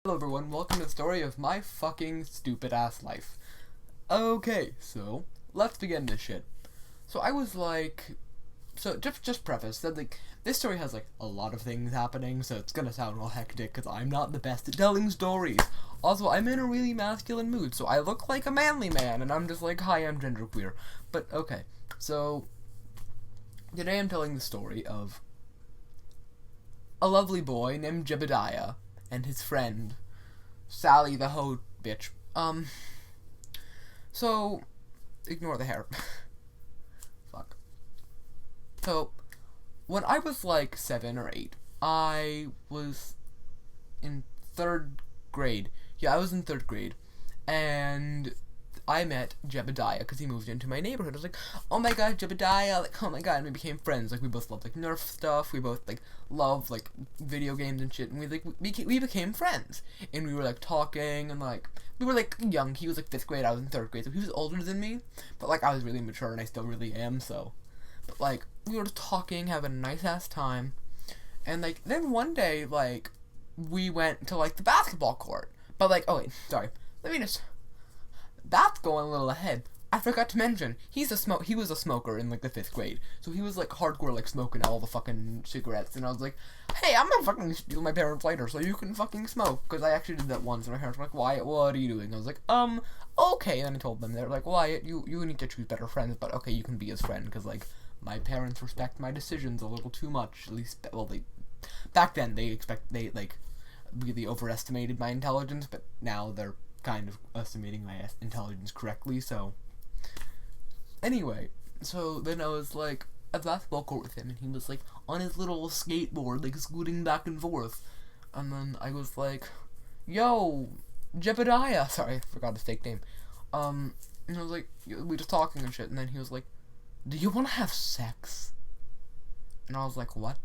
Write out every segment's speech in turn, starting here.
Hello everyone, welcome to the story of my fucking stupid ass life. Okay, so, let's begin this shit. So I was like, just preface, that like, this story has like a lot of things happening, so it's gonna sound all hectic, because I'm not the best at telling stories. Also, I'm in a really masculine mood, so I look like a manly man, and I'm just like, hi, I'm genderqueer. But, okay, so, today I'm telling the story of a lovely boy named Jebediah, and his friend, Sally the hoe bitch. So, ignore the hair. Fuck. So, when I was like 7 or 8, I was in 3rd grade. Yeah, I was in 3rd grade. And I met Jebediah because he moved into my neighborhood. I was like, oh my god, Jebediah, like, oh my god, and we became friends. Like, we both loved, like, Nerf stuff, we both, like, loved, like, video games and shit, and we became friends. And we were, like, talking, and, like, we were, like, young. He was, like, 5th grade, I was in 3rd grade, so he was older than me, but, like, I was really mature, and I still really am, so. But, like, we were just talking, having a nice-ass time, and, like, then one day, like, we went to, like, the basketball court. But, like, oh, wait, sorry. That's going a little ahead. I forgot to mention, he was a smoker in, like, the 5th grade. So he was, like, hardcore, like, smoking all the fucking cigarettes. And I was like, hey, I'm gonna fucking steal my parents' lighter so you can fucking smoke. Because I actually did that once, and my parents were like, Wyatt, what are you doing? I was like, okay. And then I told them, they're like, Wyatt, you need to choose better friends, but okay, you can be his friend. Because, like, my parents respect my decisions a little too much. At least, well, back then, they really overestimated my intelligence, but now they're kind of estimating my intelligence correctly, so. Anyway, so then I was, like, at the basketball court with him, and he was, like, on his little skateboard, like, scooting back and forth. And then I was like, yo, Jebediah. Sorry, I forgot his fake name. And I was like, we just talking and shit, and then he was like, do you want to have sex? And I was like, what?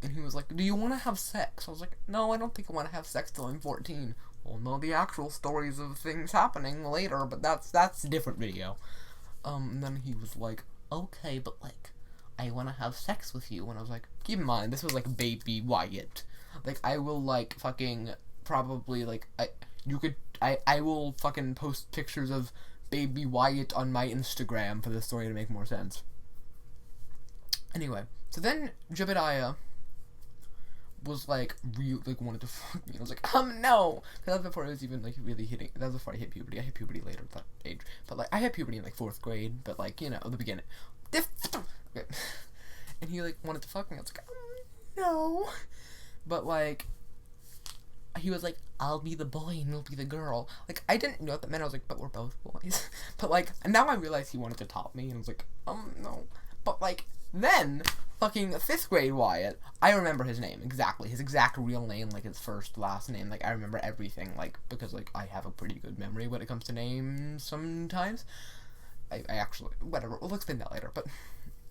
And he was like, do you want to have sex? I was like, no, I don't think I want to have sex till I'm 14. We'll know the actual stories of things happening later, but that's a different video. And then he was like, okay, but, like, I want to have sex with you. And I was like, keep in mind, this was, like, baby Wyatt. Like, I will, like, fucking, probably, like, I will fucking post pictures of baby Wyatt on my Instagram for this story to make more sense. Anyway, so then Jebediah was like wanted to fuck me. I was like, no, because that was before I was even like really hitting. That was before I hit puberty. I hit puberty later at that age, but like I hit puberty in like 4th grade. But like, you know, the beginning. Okay. And he like wanted to fuck me. I was like, no, but like he was like, I'll be the boy and you'll be the girl. Like, I didn't know what that meant. I was like, but we're both boys. But like, and now I realize he wanted to top me, and I was like, no. But like, then fucking 5th grade Wyatt, I remember his name exactly, his exact real name, like his first, last name. Like, I remember everything, like, because like I have a pretty good memory when it comes to names sometimes. I actually, whatever, we'll explain that later. But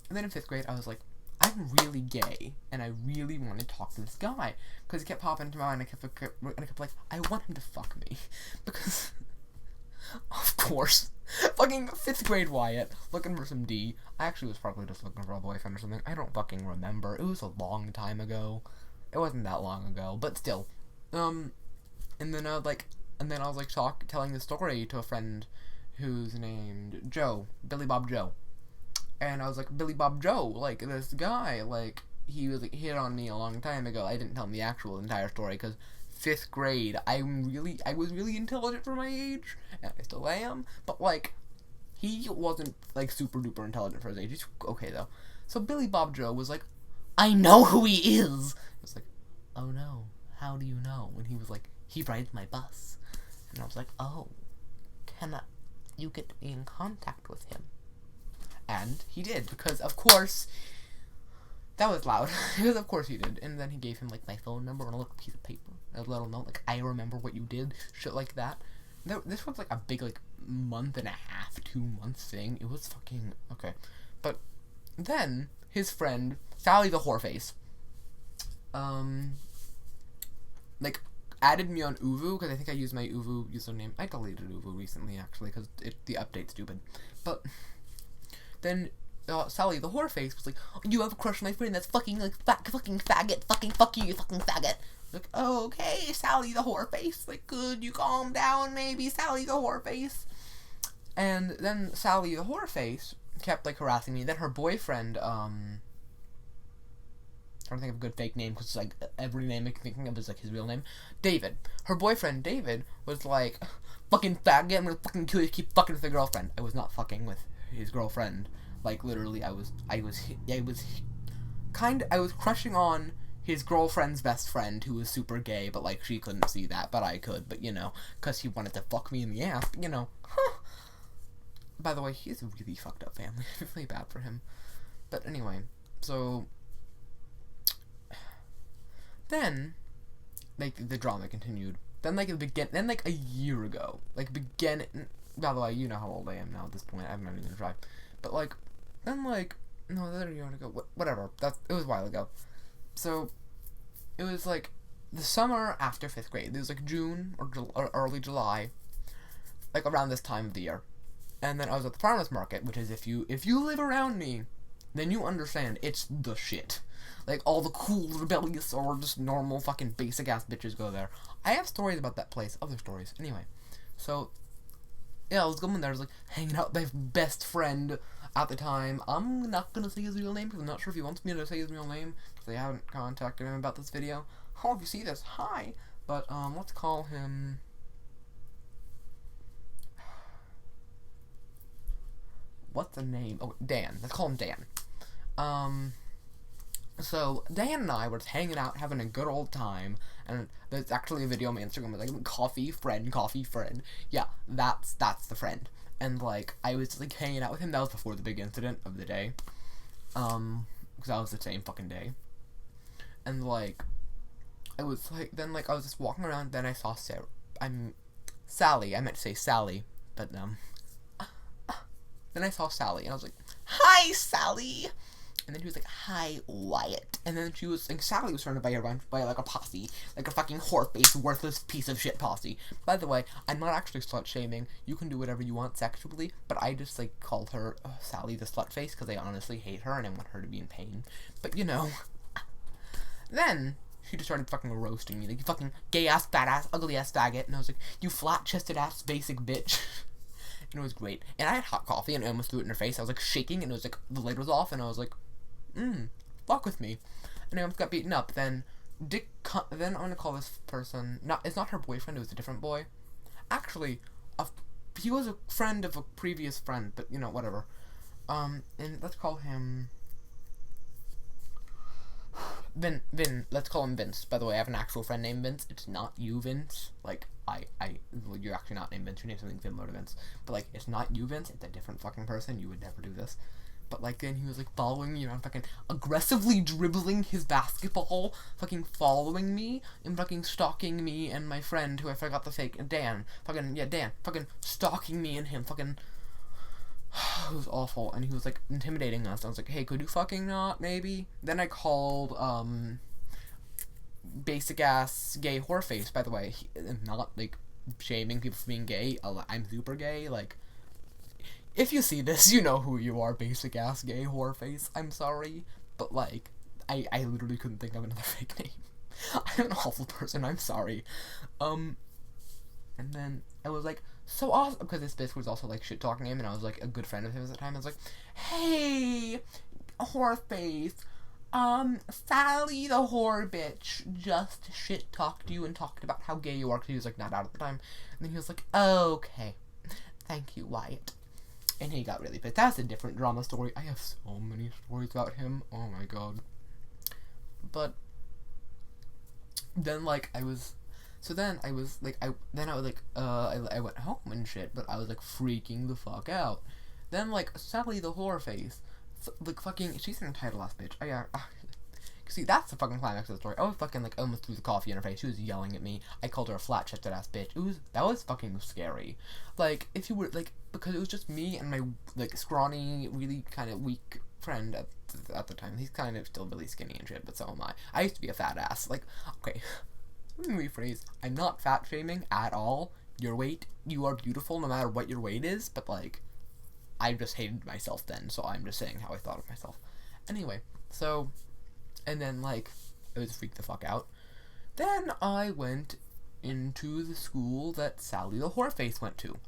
and then in 5th grade, I was like, I'm really gay, and I really want to talk to this guy, because he kept popping into my mind, and I kept like, I want him to fuck me, because, of course, fucking 5th grade Wyatt, looking for some D. I actually was probably just looking for a boyfriend or something. I don't fucking remember. It was a long time ago. It wasn't that long ago, but still. And then I was telling the story to a friend who's named Joe, Billy Bob Joe. And I was like, Billy Bob Joe, like, this guy, like, he was, like, hit on me a long time ago. I didn't tell him the actual entire story, because 5th grade, I was really intelligent for my age, and I still am, but, like, he wasn't, like, super duper intelligent for his age. He's okay, though. So Billy Bob Joe was like, I know who he is! I was like, oh no, how do you know? And he was like, he rides my bus. And I was like, oh, you get me in contact with him? And he did, because of course, that was loud, because of course he did. And then he gave him like my phone number and a little piece of paper, a little note, like, I remember what you did, shit like that. This was like a big, like, 1.5 months, 2 months thing. It was fucking, okay. But then, his friend, Sally the whoreface, like, added me on Uvu, because I think I used my Uvu username. I deleted Uvu recently, actually, because the update's stupid. But then Sally the whoreface was like, oh, you have a crush on my friend that's fucking, like, fucking faggot, fucking fuck you, you fucking faggot. Like, oh, okay, Sally the whoreface. Like, could you calm down, maybe, Sally the whoreface? And then Sally the whoreface kept, like, harassing me. Then her boyfriend, trying to think of a good fake name, because, like, every name I can think of is, like, his real name. David. Her boyfriend, David, was like, fucking faggot, I'm gonna fucking kill you, keep fucking with your girlfriend. I was not fucking with his girlfriend. Like, literally, I was crushing on his girlfriend's best friend, who was super gay, but, like, she couldn't see that, but I could, but, you know, because he wanted to fuck me in the ass, but, you know, By the way, he has a really fucked up family. I feel really bad for him. But anyway, so then, like, the drama continued. Then, like, a year ago, by the way, you know how old I am now at this point. I'm not even gonna try. But, like, then, like, no, that a year ago, whatever. It was a while ago. So, it was, like, the summer after 5th grade. It was, like, June or early July. Like, around this time of the year. And then I was at the farmer's market, which is, if you live around me, then you understand it's the shit. Like, all the cool, rebellious, or just normal fucking basic-ass bitches go there. I have stories about that place. Other stories. Anyway. So, yeah, I was going there. I was, like, hanging out with my best friend at the time. I'm not gonna say his real name, because I'm not sure if he wants me to say his real name, because I haven't contacted him about this video. Oh, if you see this, hi! But, let's call him... What's the name? Oh, Dan. Let's call him Dan. So, Dan and I were just hanging out, having a good old time, and there's actually a video on my Instagram, like, coffee friend. Yeah, that's the friend. And, like, I was, like, hanging out with him. That was before the big incident of the day. Because that was the same fucking day. And, like, I was, like, then, like, I was just walking around, then I saw Sally. I meant to say Sally, but, then I saw Sally, and I was like, hi, Sally! And then she was like, hi, Wyatt. And then she was, like, Sally was surrounded by like, a posse. Like, a fucking whore-faced, worthless piece of shit posse. By the way, I'm not actually slut-shaming. You can do whatever you want sexually, but I just, like, called her Sally the slut-face, because I honestly hate her, and I want her to be in pain. But, you know. Then, she just started fucking roasting me. Like, you fucking gay-ass, fat-ass, ugly-ass faggot. And I was like, you flat-chested-ass, basic bitch. And it was great. And I had hot coffee, and I almost threw it in her face. I was, like, shaking, and it was, like, the lid was off, and I was like, fuck with me. And I almost got beaten up. Then, then I'm gonna call this person, it's not her boyfriend, it was a different boy. Actually, he was a friend of a previous friend, but, you know, whatever. And let's call him... let's call him Vince. By the way, I have an actual friend named Vince. It's not you, Vince. Like, well, you're actually not named Vince. Your name's something similar to Vince. But, like, it's not you, Vince. It's a different fucking person. You would never do this. But, like, then he was, like, following me around, fucking aggressively dribbling his basketball, fucking following me, and fucking stalking me and my friend, who I forgot the fake, Dan. Dan. Fucking stalking me and him, fucking... It was awful, and he was, like, intimidating us. I was like, hey, could you fucking not, maybe? Then I called, basic-ass gay whoreface, by the way. I'm not, like, shaming people for being gay. I'm super gay, like... If you see this, you know who you are, basic-ass gay whoreface. I'm sorry, but, like, I literally couldn't think of another fake name. I'm an awful person, I'm sorry. And then I was like, so awesome, because this bitch was also, like, shit-talking him, and I was, like, a good friend of his at the time. I was like, hey, whoreface, Sally the whore bitch just shit-talked you and talked about how gay you are, because he was, like, not out at the time. And then he was like, okay, thank you, Wyatt. And he got really pissed. That's a different drama story. I have so many stories about him. Oh my god. But then, like, I went home and shit, but I was, like, freaking the fuck out. Then, like, Sally the whoreface, like, fucking, she's an entitled ass bitch. See, that's the fucking climax of the story. I was fucking, like, almost threw the coffee in her face. She was yelling at me. I called her a flat-chested ass bitch. That was fucking scary. Like, if you were, like, because it was just me and my, like, scrawny, really kind of weak friend at the time. He's kind of still really skinny and shit, but so am I. I used to be a fat ass. Like, okay, let me rephrase. I'm not fat-shaming at all. Your weight, you are beautiful no matter what your weight is, but, like, I just hated myself then, so I'm just saying how I thought of myself. Anyway, so... And then, like, I was freaked the fuck out. Then I went into the school that Sally the Whoreface went to.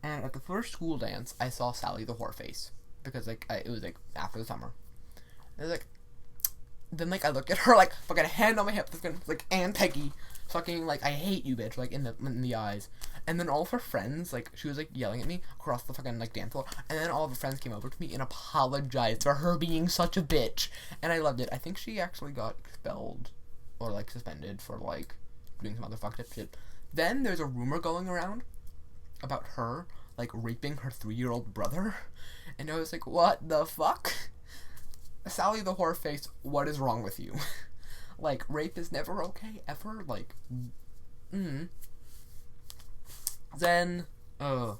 And at the first school dance, I saw Sally the Whoreface. Because, like, it was, like, after the summer. It was, like, then, like, I looked at her, like, fucking hand on my hip, like, Aunt Peggy, fucking, like, I hate you, bitch, like, in the eyes. And then all of her friends, like, she was, like, yelling at me across the fucking, like, dance floor. And then all of her friends came over to me and apologized for her being such a bitch. And I loved it. I think she actually got expelled or, like, suspended for, like, doing some other fucked up shit. Then there's a rumor going around about her, like, raping her 3-year-old brother. And I was like, what the fuck? Sally the Whoreface, what is wrong with you? Like, rape is never okay, ever? Like, Then, so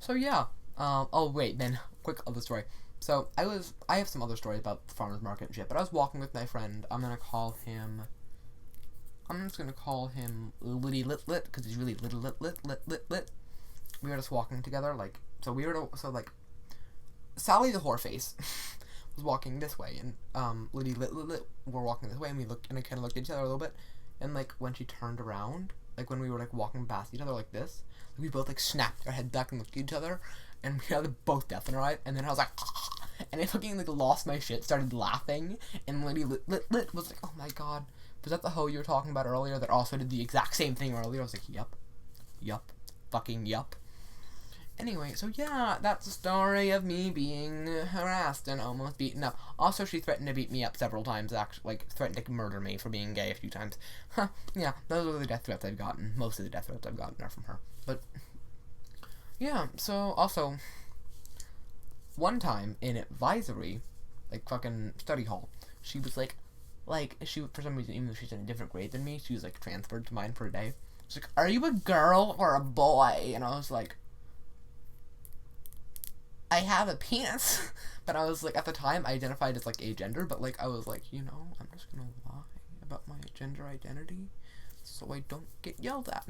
yeah. Oh, wait, then, quick other story. So, I have some other stories about the farmer's market and shit, but I was walking with my friend. I'm just gonna call him Litty Lit, because he's really little lit. We were just walking together, like, like, Sally the Whoreface was walking this way, and, Litty Lit were walking this way, and I kind of looked at each other a little bit, and, like, when she turned around, like, when we were, like, walking past each other like this, like, we both, like, snapped our head back and looked at each other, and we had both death in our eyes, and then I was like, and I fucking, like, lost my shit, started laughing, and Litty Lit was like, oh my god, was that the hoe you were talking about earlier that also did the exact same thing earlier? I was like, yup, fucking yup. Anyway, so yeah, that's the story of me being harassed and almost beaten up. Also, she threatened to beat me up several times, actually, like, threatened to murder me for being gay a few times. Huh, yeah, those are the death threats I've gotten. Most of the death threats I've gotten are from her. But, yeah, so, also, one time in advisory, like, fucking study hall, she was like, she, for some reason, even though she's in a different grade than me, she was, like, transferred to mine for a day. She's like, are you a girl or a boy? And I was like, I have a penis. But I was, like, at the time, I identified as, like, agender, but, like, I was like, you know, I'm just gonna lie about my gender identity so I don't get yelled at.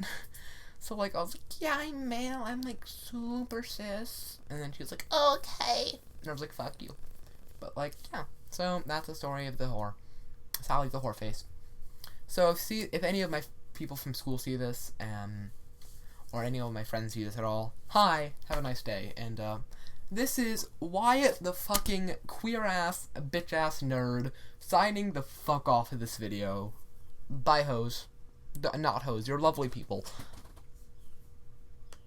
So, like, I was like, yeah, I'm male, I'm, like, super cis. And then she was like, okay. And I was like, fuck you. But, like, yeah. So, that's the story of the whore. Sally the Whoreface. So, if any of my people from school see this, or any of my friends see this at all, hi, have a nice day, and, this is Wyatt the fucking queer-ass, bitch-ass nerd signing the fuck off of this video. Bye, hoes. Not hoes, you're lovely people.